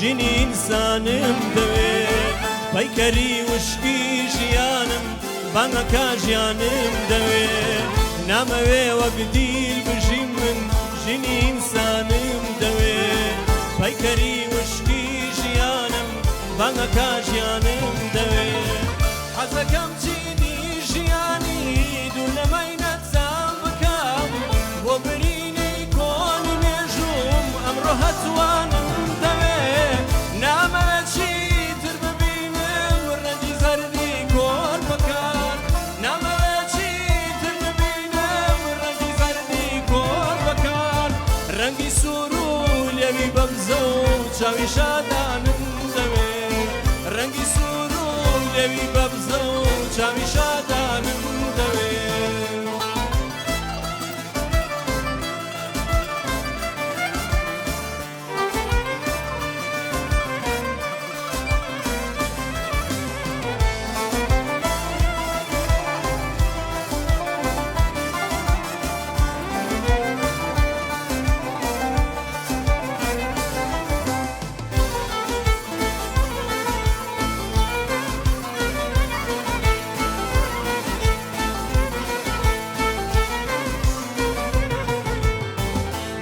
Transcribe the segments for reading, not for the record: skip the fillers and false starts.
ژینی ئینسانم دەوێت پەیکەری وشکی ژیانم بانگەکە ژیانم دەوێت نامەوێ وەک دیل بژیم من ژینی ئینسانم دەوێت پەیکەری وشکی ژیانم بانگەکە ژیانم دەوێت حەزەکەم چینی ژیانی دوو لەمەی نەچاو بکەم بۆ برینەی کۆنی مێژووم ئەمڕۆ هەتوانم دەوێت نامەوێت چیتر ببینم ڕەنگی زەردی کۆرپەکان نامەوێت چیتر ببینم ڕەنگی زەردی کۆرپەکان ڕەنگی سوور و لێوی بەبزە و چاوی شادانم دەوێت ڕەنگی سوور و لێوی بەبزە و چاوی شادانم دەوێت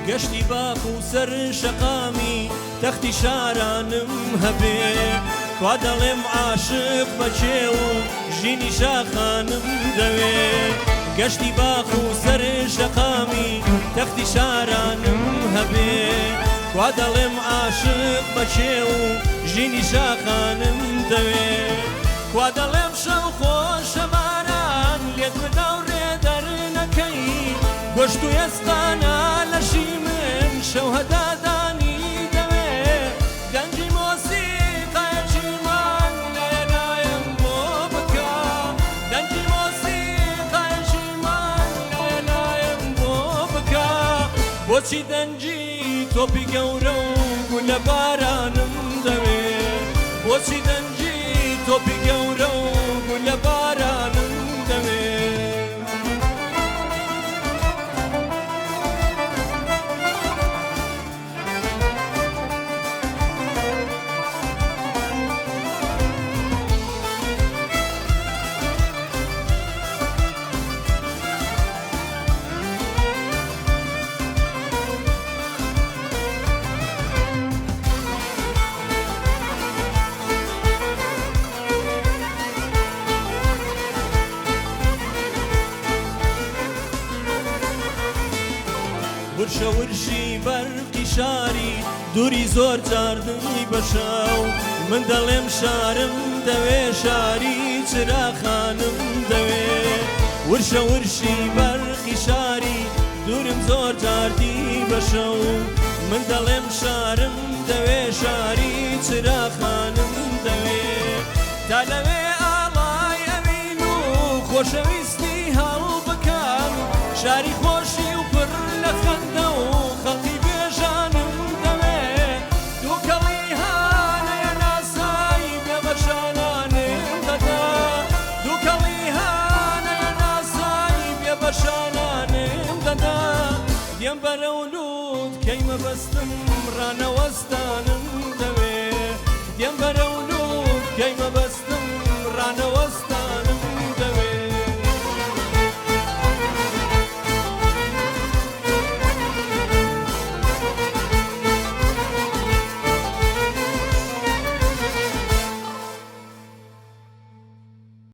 گەشتی باخ و سەر شەقامی تەختی شارانم هەبێ وا دەڵێم عاشق بەچێ و ژینی شاخانم دەوێت گەشتی باخ و سەر شەقامی تەختی شارانم هەبێ وا دەڵێم عاشق بەچێ و ژینی شاخانم دەوێت وا دەڵێم شەو خۆشە باران لێت بدا و ڕێدەر نەکەی گۆشت و ئێستانە لەشی من شەو هەدادانی دەوێت گەنجی مۆسیقایەکیمان لێنایم بۆ بکە گەنجی مۆسیقایەکیمان لێنایم بۆ بکە بۆچی دەنجی تۆپی گەورە و گولە بارانم دەوێت بۆچی دەنجی تۆپی گەورە و گولە بارانم دەوێت ورشە ورشی بەرقی شاری دووری زۆر جاردنی بەشاو من دەڵێم شارم دەوێ شاری چراخانم دەوێت ورشە ورشی بەرقی شاری دوورم زۆر جاردی بەشەو من دەڵێم شارم دەوێ شاری چراخانم دەوێت تا لەوێ ئاڵای ئەوین و خۆشەویستی هەڵ بکەم شاری خۆشی و پڕ لە خەندە و خەڵکی بێژانم دەوێت دووکەڵی هانەیە ناسایی بێبەشانانم دەدا دووکەڵی هانەیە ناسایی بێبەشانانم دەدا دێم بەرەولود کەیمە بەستم ڕانەوەستە